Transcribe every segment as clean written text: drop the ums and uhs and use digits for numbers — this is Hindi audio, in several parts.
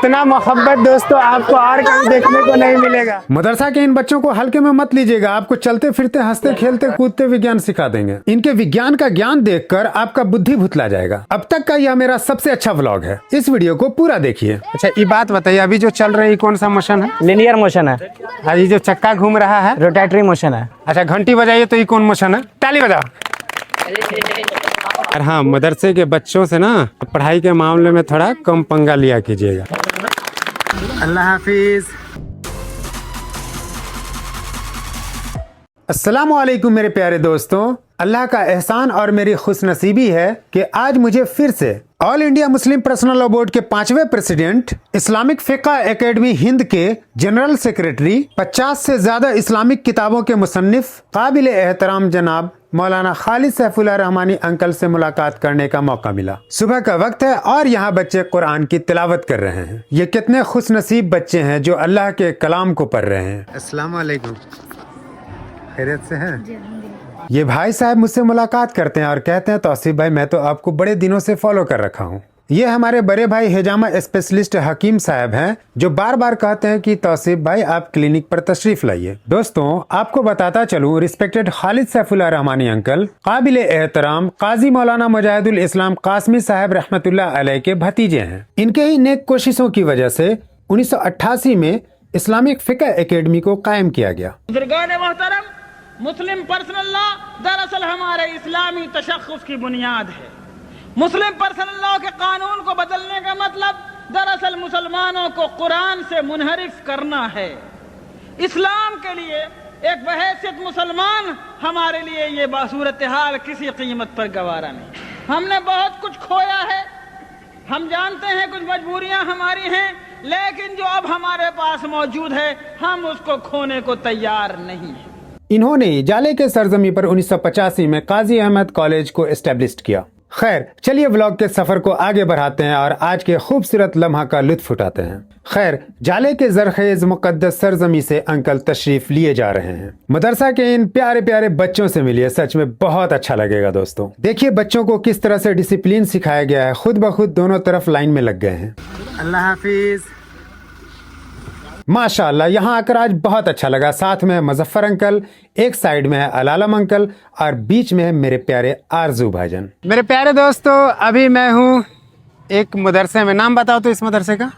इतना मोहब्बत दोस्तों आपको और कहीं देखने को नहीं मिलेगा। मदरसा के इन बच्चों को हल्के में मत लीजिएगा, आपको चलते फिरते हंसते खेलते कूदते विज्ञान सिखा देंगे। इनके विज्ञान का ज्ञान देखकर आपका बुद्धि भुतला जाएगा। अब तक का यह मेरा सबसे अच्छा व्लॉग है, इस वीडियो को पूरा देखिए। अच्छा ये बात बताइए, अभी जो चल रही कौन सा मोशन है? लिनियर मोशन है। ये जो चक्का घूम रहा है रोटेटरी मोशन है। अच्छा घंटी बजाइए तो ये कौन मोशन है? ताली बजाओ। और हाँ, मदरसे के बच्चों से ना पढ़ाई के मामले में थोड़ा कम पंगा लिया कीजिएगा। अल्लाह हाफिज। अस्सलाम वालेकुम मेरे प्यारे दोस्तों। अल्लाह का एहसान और मेरी खुशनसीबी है कि आज मुझे फिर से all India Muslim personal law board के 5वें प्रेसिडेंट, इस्लामिक फ़िक़्ह एकेडमी हिंद के जनरल सेक्रेटरी, 50 से ज्यादा इस्लामिक किताबों के मुसन्निफ, काबिल एहतराम जनाब मौलाना खालिद सैफुल्लाह रहमानी अंकल से मुलाकात करने का मौका मिला। सुबह का वक्त है और यहाँ बच्चे कुरान की तिलावत कर रहे हैं। ये कितने खुशनसीब बच्चे हैं जो अल्लाह के कलाम को पढ़ रहे हैं। अस्सलाम वालेकुम, खैरियत से हैं? ये भाई साहब मुझसे मुलाकात करते हैं और कहते हैं तौसीफ भाई मैं तो आपको बड़े दिनों से फॉलो कर रखा हूँ। ये हमारे बड़े भाई हिजामा स्पेशलिस्ट हकीम साहब हैं जो बार बार कहते हैं कि तौसीफ भाई आप क्लिनिक पर तशरीफ लाइए। दोस्तों आपको बताता चलूं, रिस्पेक्टेड खालिद सैफुल्लाह रहमानी अंकल काबिल एहतराम काजी मौलाना मुजाहिदुल इस्लाम कासमी साहब रहमतुल्लाह अलैह के भतीजे हैं। इनके ही नेक कोशिशों की वजह से 1988 में इस्लामिक फ़िक़्ह एकेडमी को कायम किया गया। मुस्लिम पर्सनल लॉ दरअसल हमारे इस्लामी तशख़्ख़ुस की बुनियाद है। मुस्लिम पर्सनल लॉ के कानून को बदलने का मतलब दरअसल मुसलमानों को कुरान से मुनहरिफ करना है। इस्लाम के लिए एक बहैसियत मुसलमान हमारे लिए ये बासूरत हाल किसी कीमत पर गवारा नहीं। हमने बहुत कुछ खोया है, हम जानते हैं कुछ मजबूरियां हमारी हैं, लेकिन जो अब हमारे पास मौजूद है हम उसको खोने को तैयार नहीं है। इन्होंने जाले के सरजमी पर 1985 में काजी अहमद कॉलेज को एस्टेब्लिश किया। खैर चलिए व्लॉग के सफर को आगे बढ़ाते हैं और आज के खूबसूरत लम्हा का लुत्फ उठाते हैं। खैर जाले के जरखेज मुकद्दस सरजमी से अंकल तशरीफ लिए जा रहे हैं। मदरसा के इन प्यारे प्यारे बच्चों से मिलिए, सच में बहुत अच्छा लगेगा। दोस्तों देखिए बच्चों को किस तरह से डिसिप्लिन सिखाया गया है, खुद ब खुद दोनों तरफ लाइन में लग गए हैं। अल्लाह हाफिज। माशाअल्लाह यहाँ आकर आज बहुत अच्छा लगा। साथ में है मुजफ्फर अंकल, एक साइड में है अलालम अंकल और बीच में है मेरे प्यारे आरजू भाईजान। मेरे प्यारे दोस्तों अभी मैं हूँ एक मदरसे में। नाम बताओ तो इस मदरसे का?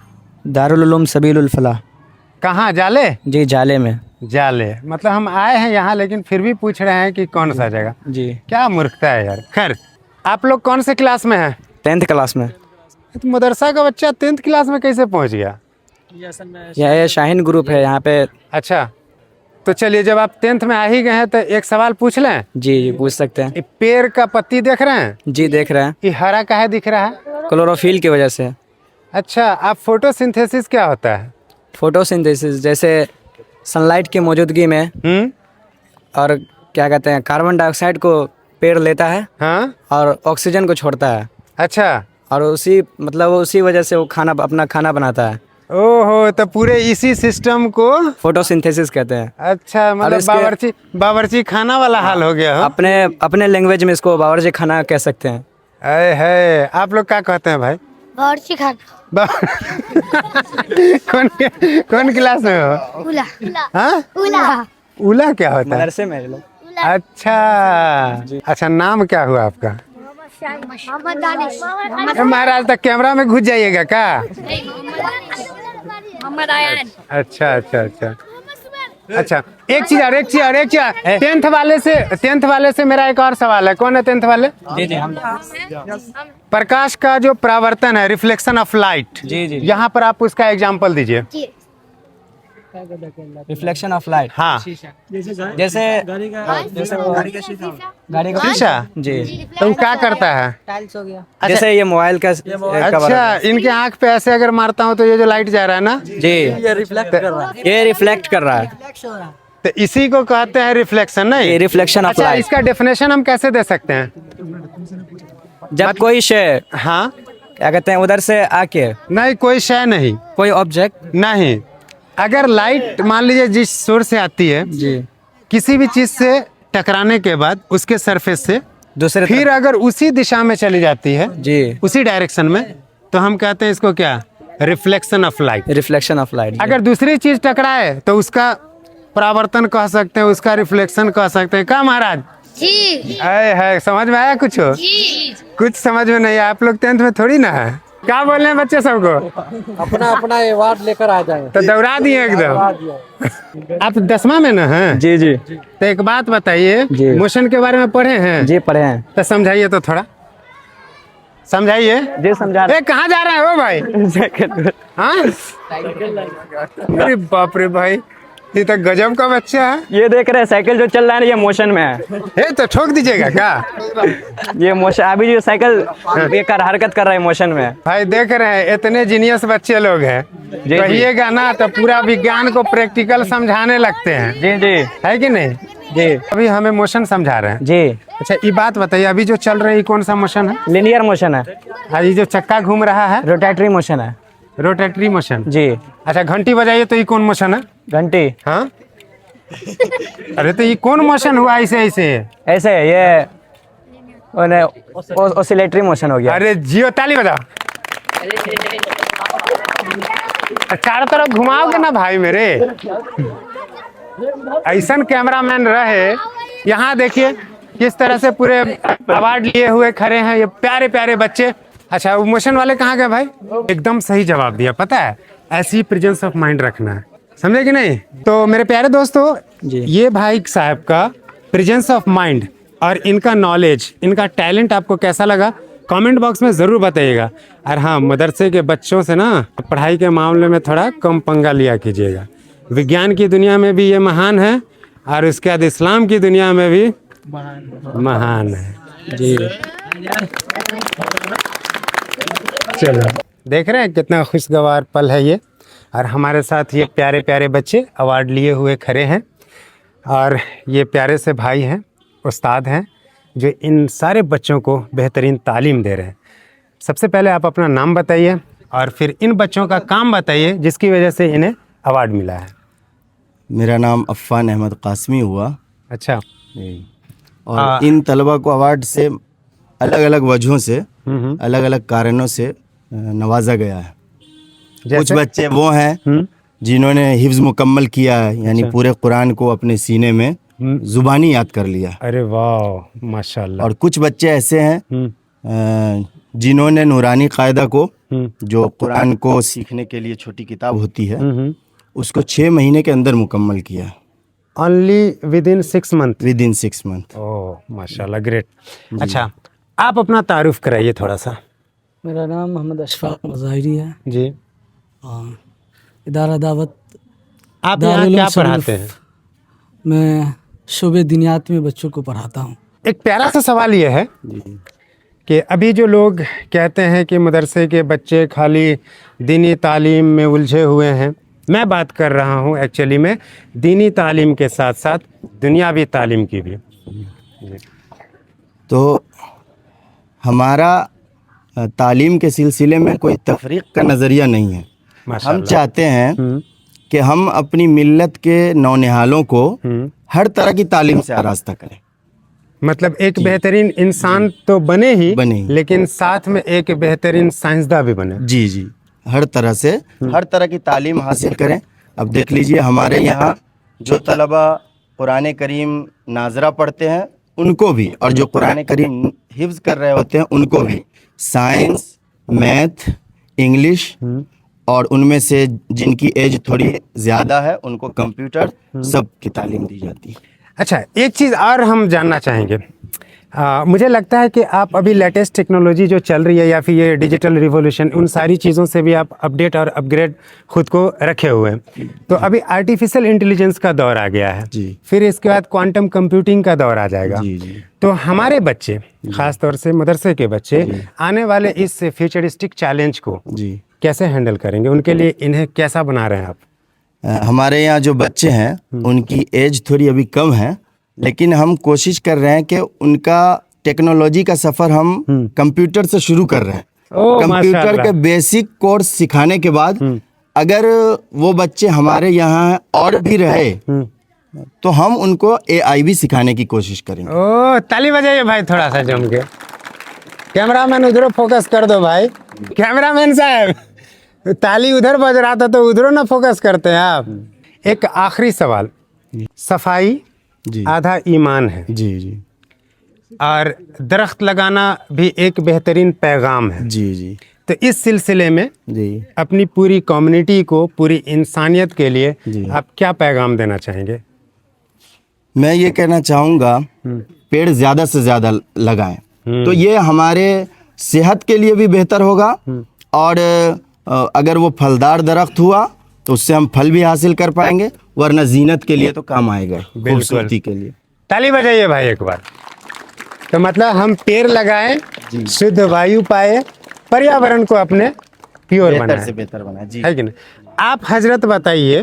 दारुल उलूम सबीलुल फलाह। कहाँ? जाले? जी जाले में। जाले मतलब हम आए हैं यहाँ, लेकिन फिर भी पूछ रहे हैं कि कौन सा जगह। जी क्या मूर्खता है यार। खैर आप लोग कौन से क्लास में हैं? 10th क्लास में। तो मदरसा का बच्चा 10th क्लास में कैसे पहुँच गया? यह शाहीन ग्रुप है यहाँ पे। अच्छा तो चलिए, जब आप 10th में आ ही गए हैं तो एक सवाल पूछ लें? जी पूछ सकते हैं। ये पेड़ का पत्ती देख रहे हैं? जी देख रहे हैं। ये हरा काहे दिख रहा है? क्लोरोफिल की वजह से। अच्छा, आप फोटोसिंथेसिस क्या होता है? फोटोसिंथेसिस जैसे सनलाइट की मौजूदगी में और क्या कहते हैं कार्बन डाइऑक्साइड को पेड़ लेता है। हाँ? और ऑक्सीजन को छोड़ता है। अच्छा, और उसी वजह से वो अपना खाना बनाता है। ओहो, तो पूरे इसी सिस्टम को फोटोसिंथेसिस कहते हैं। अच्छा, मतलब बावर्ची खाना वाला हाल हो गया। अपने लैंग्वेज में इसको बावर्ची खाना कह सकते हैं। है आप लोग क्या कहते हैं भाई? बावर्ची खाना। कौन क्लास में हो? उला। हाँ? उला। उला क्या होता है? मदरसे में लोग। अच्छा नाम क्या हुआ आपका? महाराज तक कैमरा में घुस जाइएगा क्या? अच्छा एक चीज 10th वाले से मेरा एक और सवाल है। कौन है 10th वाले? जी हम। प्रकाश का जो परावर्तन है, रिफ्लेक्शन ऑफ लाइट, जी यहाँ पर आप उसका एग्जांपल दीजिए। Reflection of light. हाँ जैसे गाड़ी का शीशा। जी तो क्या करता है? टाइल्स हो गया। जैसे ये मोबाइल का। अच्छा, इनके आंख पे ऐसे अगर मारता हूँ तो ये जो लाइट जा रहा है ना, जी ये रिफ्लेक्ट कर रहा है। तो इसी को कहते हैं रिफ्लेक्शन। नहीं, रिफ्लेक्शन ऑफ लाइट। इसका डेफिनेशन हम कैसे दे सकते हैं? जब कोई शय, हाँ क्या कहते हैं, उधर से आके, नहीं कोई शय नहीं, कोई ऑब्जेक्ट नहीं, अगर लाइट मान लीजिए जिस सोर्स से आती है जी, किसी भी चीज से टकराने के बाद उसके सरफेस से दूसरे फिर अगर उसी दिशा में चली जाती है जी, उसी डायरेक्शन में, तो हम कहते हैं इसको क्या? Reflection of light. Reflection of light. अगर दूसरी चीज टकराए तो उसका परावर्तन कह सकते हैं, उसका रिफ्लेक्शन कह सकते हैं। क्या महाराज जी है समझ में आया कुछ? जी कुछ समझ में नहीं, आप लोग 10th में थोड़ी ना है। क्या बोल रहे हैं बच्चे सबको? अपना अपना अवार्ड लेकर आ जाए। तो दौड़ा दिए एकदम। आप 10वां में ना हैं? जी जी तो एक बात बताइए, जी। मोशन के बारे में पढ़े हैं? जी पढ़े हैं। तो समझाइए तो थोड़ा, समझाइए। जी समझा ए कहाँ जा रहे हैं वो भाई? हाँ? अरे बाप रे भाई, ये तो गजब का बच्चा है। ये देख रहे हैं साइकिल जो चल रहा है ये मोशन में है। ए तो ठोक दीजिएगा क्या? ये मोशन अभी जो साइकिल ये हरकत कर रहा है मोशन में। भाई देख रहे हैं इतने जीनियस बच्चे लोग हैं, जी। कहिएगा ना तो पूरा विज्ञान को प्रैक्टिकल समझाने लगते हैं। जी जी है कि नहीं? जी अभी हमें मोशन समझा रहे हैं। जी। अच्छा ये बात बताइए, अभी जो चल रहा है ये कौन सा मोशन है? लिनियर मोशन है। और ये जो चक्का घूम रहा है? रोटेटरी मोशन है। Rotatory motion. जी। अच्छा घंटी बजाइए तो ये कौन मोशन है? घंटी। हाँ अरे तो ये कौन मोशन हुआ ऐसे ऐसे? ऐसे ये ओसिलेटरी मोशन हो गया। अरे जियो, ताली बजाओ। चारों तरफ घुमाओगे ना भाई मेरे, ऐसा कैमरामैन रहे। यहाँ देखिए किस तरह से पूरे अवार्ड लिए हुए खड़े हैं ये प्यारे प्यारे बच्चे। अच्छा वो मोशन वाले कहाँ गए भाई? एकदम सही जवाब दिया। पता है ऐसी ही प्रेजेंस ऑफ माइंड रखना है, समझे कि नहीं? तो मेरे प्यारे दोस्तों जी। ये भाई साहब का प्रेजेंस ऑफ माइंड और इनका नॉलेज, इनका टैलेंट आपको कैसा लगा कमेंट बॉक्स में ज़रूर बताइएगा। और हाँ, मदरसे के बच्चों से ना पढ़ाई के मामले में थोड़ा कम पंगा लिया कीजिएगा। विज्ञान की दुनिया में भी ये महान है और उसके बाद इस्लाम की दुनिया में भी महान है जी। चलो देख रहे हैं कितना खुशगवार पल है ये। और हमारे साथ ये प्यारे प्यारे बच्चे अवार्ड लिए हुए खड़े हैं और ये प्यारे से भाई हैं, उस्ताद हैं, जो इन सारे बच्चों को बेहतरीन तालीम दे रहे हैं। सबसे पहले आप अपना नाम बताइए और फिर इन बच्चों का काम बताइए जिसकी वजह से इन्हें अवार्ड मिला है। मेरा नाम अफ़ान अहमद कासमी हुआ। अच्छा। और इन तलबा को अवार्ड से अलग अलग वजहों से, अलग अलग कारणों से नवाजा गया है। कुछ बच्चे वो हैं जिन्होंने हिफ्ज़ मुकम्मल किया है, यानी पूरे कुरान को अपने सीने में ज़ुबानी याद कर लिया। अरे वाह माशाल्लाह। और कुछ बच्चे ऐसे हैं जिन्होंने नूरानी कायदा को, जो कुरान को सीखने के लिए छोटी किताब होती है, उसको 6 महीने के अंदर मुकम्मल किया। Only within 6 month? Within 6 month. Oh माशाल्लाह, ग्रेट। अच्छा आप अपना तारुफ कराइए थोड़ा सा। मेरा नाम मोहम्मद अशफाक मज़ाहिरी है जी। इदारा दावत आप यहाँ क्या पढ़ाते हैं? मैं शोबे दिनियात में बच्चों को पढ़ाता हूँ। एक प्यारा सा सवाल ये है कि अभी जो लोग कहते हैं कि मदरसे के बच्चे खाली दीनी तालीम में उलझे हुए हैं, मैं बात कर रहा हूँ एक्चुअली में दीनी तालीम के साथ साथ दुनियावी तालीम की भी। तो हमारा तालीम के सिलसिले में कोई तफरीक का नज़रिया नहीं है। हम चाहते हैं कि हम अपनी मिल्लत के नौनिहालों को हर तरह की तालीम से आरास्ता करें। मतलब एक बेहतरीन इंसान तो बने ही, लेकिन साथ में एक बेहतरीन साइंसदान भी बने। जी जी, हर तरह से हर तरह की तालीम हासिल करें। अब देख लीजिए हमारे यहाँ जो तलबा कुरान करीम नाजरा पढ़ते हैं उनको भी, और जो कुरान करीम हिफ्ज़ कर रहे होते हैं उनको भी साइंस, मैथ, इंग्लिश, और उनमें से जिनकी एज थोड़ी ज़्यादा है उनको कंप्यूटर, सब की तालीम दी जाती है। अच्छा एक चीज़ और हम जानना चाहेंगे। मुझे लगता है कि आप अभी लेटेस्ट टेक्नोलॉजी जो चल रही है या फिर ये डिजिटल रिवॉल्यूशन, उन सारी चीज़ों से भी आप अपडेट और अपग्रेड खुद को रखे हुए हैं। तो अभी आर्टिफिशियल इंटेलिजेंस का दौर आ गया है जी। फिर इसके बाद क्वांटम कंप्यूटिंग का दौर आ जाएगा जी जी। तो हमारे बच्चे, ख़ास तौर से मदरसे के बच्चे, आने वाले इस फ्यूचरिस्टिक चैलेंज को जी कैसे हैंडल करेंगे? उनके लिए इन्हें कैसा बना रहे हैं आप? हमारे यहाँ जो बच्चे हैं उनकी एज थोड़ी अभी कम है, लेकिन हम कोशिश कर रहे हैं कि उनका टेक्नोलॉजी का सफ़र हम कंप्यूटर से शुरू कर रहे हैं। कंप्यूटर के बेसिक कोर्स सिखाने के बाद अगर वो बच्चे हमारे यहाँ और भी रहे तो हम उनको AI भी सिखाने की कोशिश करेंगे। ओ ताली बजाइए भाई थोड़ा सा जम के। कैमरामैन उधर फोकस कर दो भाई, कैमरामैन साहब ताली उधर बज रहा था तो उधर ना फोकस करते हैं आप। एक आखिरी सवाल, सफाई जी आधा ईमान है जी जी और दरख्त लगाना भी एक बेहतरीन पैगाम है। जी जी तो इस सिलसिले में जी अपनी पूरी कम्युनिटी को, पूरी इंसानियत के लिए जी। आप क्या पैगाम देना चाहेंगे? मैं ये कहना चाहूँगा पेड़ ज़्यादा से ज़्यादा लगाएं, तो ये हमारे सेहत के लिए भी बेहतर होगा और अगर वो फलदार दरख्त हुआ तो उससे हम फल भी हासिल कर पाएंगे, वरना जीनत के लिए तो काम आएगा, खूबसूरती के लिए। ताली बजाइए भाई एक बार। तो मतलब हम पेड़ लगाएं, शुद्ध वायु पाए, पर्यावरण को अपने प्योर बेहतर बनाएं, से बेहतर बनाए जी। है कि नहीं? आप हजरत बताइए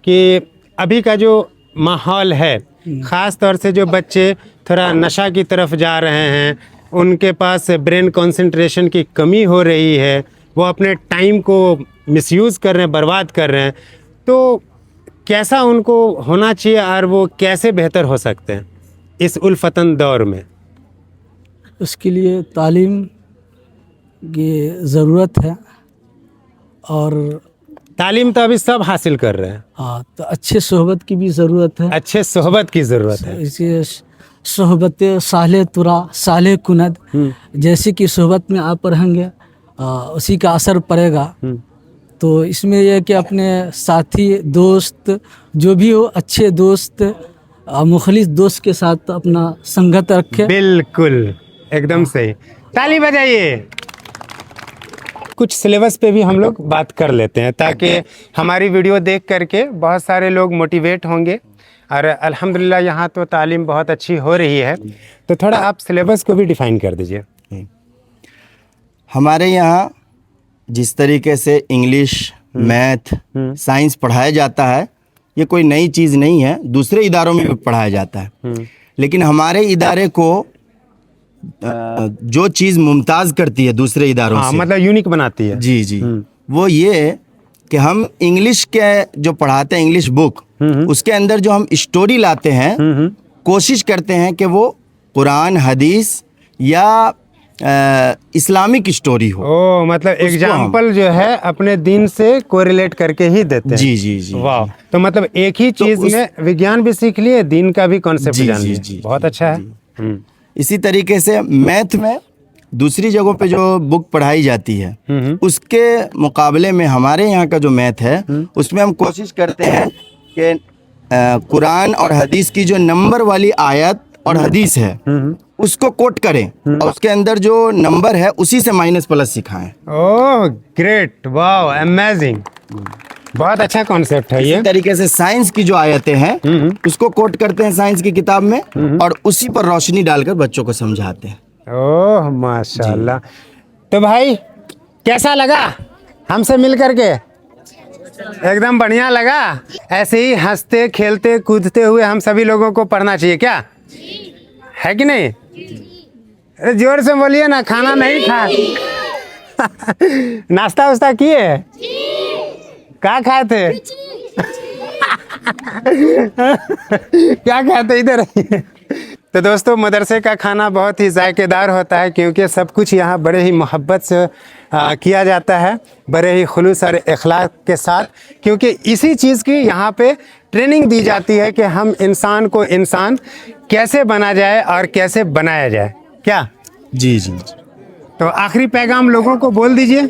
कि अभी का जो माहौल है, ख़ास तौर से जो बच्चे थोड़ा नशा की तरफ जा रहे हैं, उनके पास ब्रेन कंसंट्रेशन की कमी हो रही है, वो अपने टाइम को मिसयूज़ कर रहे हैं, बर्बाद कर रहे हैं, तो कैसा उनको होना चाहिए और वो कैसे बेहतर हो सकते हैं इस उल्फतन दौर में? उसके लिए तालीम की ज़रूरत है और तालीम तो अभी सब हासिल कर रहे हैं, हाँ, तो अच्छे सोहबत की भी ज़रूरत है। अच्छे सोहबत की ज़रूरत है। इसे सोहबत साले तुरा साले कुनद, जैसे कि सोहबत में आप रहेंगे उसी का असर पड़ेगा। तो इसमें यह कि अपने साथी दोस्त जो भी हो, अच्छे दोस्त मुखलिस दोस्त के साथ अपना संगत रखें। बिल्कुल एकदम सही, ताली बजाइए। कुछ सिलेबस पे भी हम लोग बात कर लेते हैं ताकि हमारी वीडियो देख करके बहुत सारे लोग मोटिवेट होंगे और अल्हम्दुलिल्लाह यहाँ तो तालीम बहुत अच्छी हो रही है। तो थोड़ा आप सिलेबस को भी डिफाइन कर दीजिए। हमारे यहाँ जिस तरीके से इंग्लिश, मैथ, साइंस पढ़ाया जाता है, ये कोई नई चीज़ नहीं है, दूसरे इदारों में भी पढ़ाया जाता है। लेकिन हमारे इदारे को जो चीज़ मुमताज़ करती है दूसरे इदारों हाँ, से, मतलब यूनिक बनाती है। जी जी, वो ये कि हम इंग्लिश के जो पढ़ाते हैं, इंग्लिश बुक, उसके अंदर जो हम स्टोरी लाते हैं, कोशिश करते हैं कि वो कुरान, हदीस या इस्लामिक स्टोरी हो। ओ, मतलब एग्जाम्पल जो है अपने दिन से कोरिलेट करके ही देते हैं। जी जी जी। वाह, तो मतलब एक ही चीज में विज्ञान भी सीख लिए, दिन का भी कॉन्सेप्ट जी, जान जी, लिए। जी, बहुत जी, अच्छा जी। है। इसी तरीके से मैथ में दूसरी जगहों पे जो बुक पढ़ाई जाती है, उसके मुकाबले में हमारे यहाँ का जो मैथ है, उसमें हम कोशिश करते हैं कि कुरान और हदीस की जो नंबर वाली आयत और हदीस है उसको कोट करें और उसके अंदर जो नंबर है उसी से माइनस प्लस सिखाएं। ओह ग्रेट, वाह, अमेजिंग, बहुत अच्छा कॉन्सेप्ट है ये। इसी तरीके से साइंस की जो आयतें हैं उसको कोट करते हैं साइंस की किताब में और उसी पर रोशनी डालकर बच्चों को समझाते हैं। ओह माशाल्लाह। तो भाई कैसा लगा हमसे मिल करके? एकदम बढ़िया लगा। ऐसे ही हंसते खेलते कूदते हुए हम सभी लोगों को पढ़ना चाहिए, क्या है कि नहीं? अरे जोर से बोलिए ना, खाना नहीं खा नाश्ता वास्ता किए? क्या खाए थे? क्या खाए थे? इधर आइए। तो दोस्तों, मदरसे का खाना बहुत ही जायकेदार होता है क्योंकि सब कुछ यहाँ बड़े ही मोहब्बत से किया जाता है, बड़े ही खुलूस और इखलाक के साथ, क्योंकि इसी चीज़ की यहाँ पे ट्रेनिंग दी जाती है कि हम इंसान को इंसान कैसे बना जाए और कैसे बनाया जाए, क्या? जी जी। तो आखिरी पैगाम लोगों को बोल दीजिए,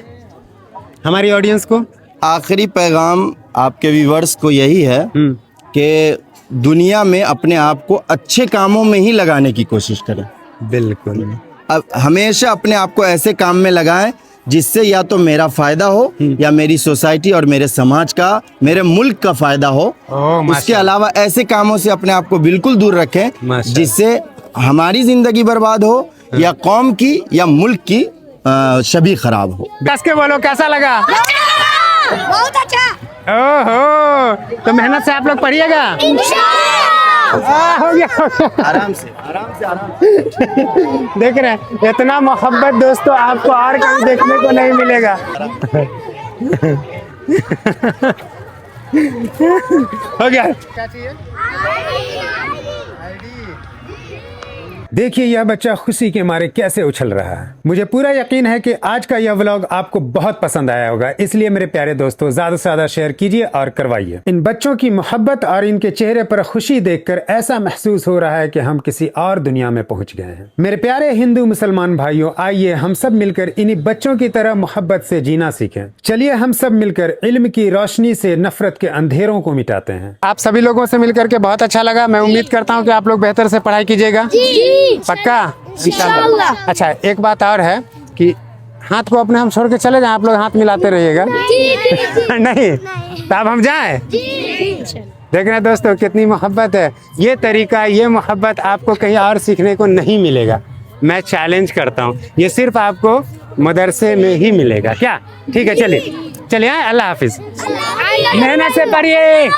हमारी ऑडियंस को। आखिरी पैगाम आपके व्यूअर्स को यही है कि दुनिया में अपने आप को अच्छे कामों में ही लगाने की कोशिश करें। बिल्कुल। अब हमेशा अपने आप को ऐसे काम में लगाएं जिससे या तो मेरा फायदा हो या मेरी सोसाइटी और मेरे समाज का, मेरे मुल्क का फायदा हो। उसके अलावा ऐसे कामों से अपने आप को बिल्कुल दूर रखें जिससे हमारी जिंदगी बर्बाद हो या कौम की या मुल्क की छवि खराब हो। कस के बोलो, कैसा लगा? बहुत अच्छा। ओहो, तो मेहनत से आप लोग पढ़िएगा। हो गया। आराम से आराम से आराम से। देख रहे हैं, इतना मोहब्बत दोस्तों आपको और कहीं देखने को नहीं मिलेगा। हो गया। क्या चाहिए? देखिए यह बच्चा खुशी के मारे कैसे उछल रहा है। मुझे पूरा यकीन है कि आज का यह व्लॉग आपको बहुत पसंद आया होगा, इसलिए मेरे प्यारे दोस्तों ज्यादा से ज्यादा शेयर कीजिए और करवाइए। इन बच्चों की मोहब्बत और इनके चेहरे पर खुशी देखकर ऐसा महसूस हो रहा है कि हम किसी और दुनिया में पहुंच गए हैं। मेरे प्यारे हिंदू मुसलमान भाइयों, आइए हम सब मिलकर इन्हीं बच्चों की तरह मोहब्बत से जीना सीखें। चलिए हम सब मिलकर इल्म की रोशनी से नफरत के अंधेरों को मिटाते हैं। आप सभी लोगों से मिलकर के बहुत अच्छा लगा। मैं उम्मीद करता हूँ कि आप लोग बेहतर से पढ़ाई कीजिएगा। पक्का? इंशाल्लाह। अच्छा, एक बात और है कि हाथ को अपने हम छोड़ के चले जाएं, आप लोग हाथ मिलाते रहिएगा। नहीं तो अब हम जाएं। देख रहे हैं दोस्तों कितनी मोहब्बत है। ये तरीका, ये मोहब्बत आपको कहीं और सीखने को नहीं मिलेगा। मैं चैलेंज करता हूँ, ये सिर्फ आपको मदरसे में ही मिलेगा। क्या? ठीक है, चलिए चलिए, अल्लाह हाफिज। मेहनत से पढ़िए।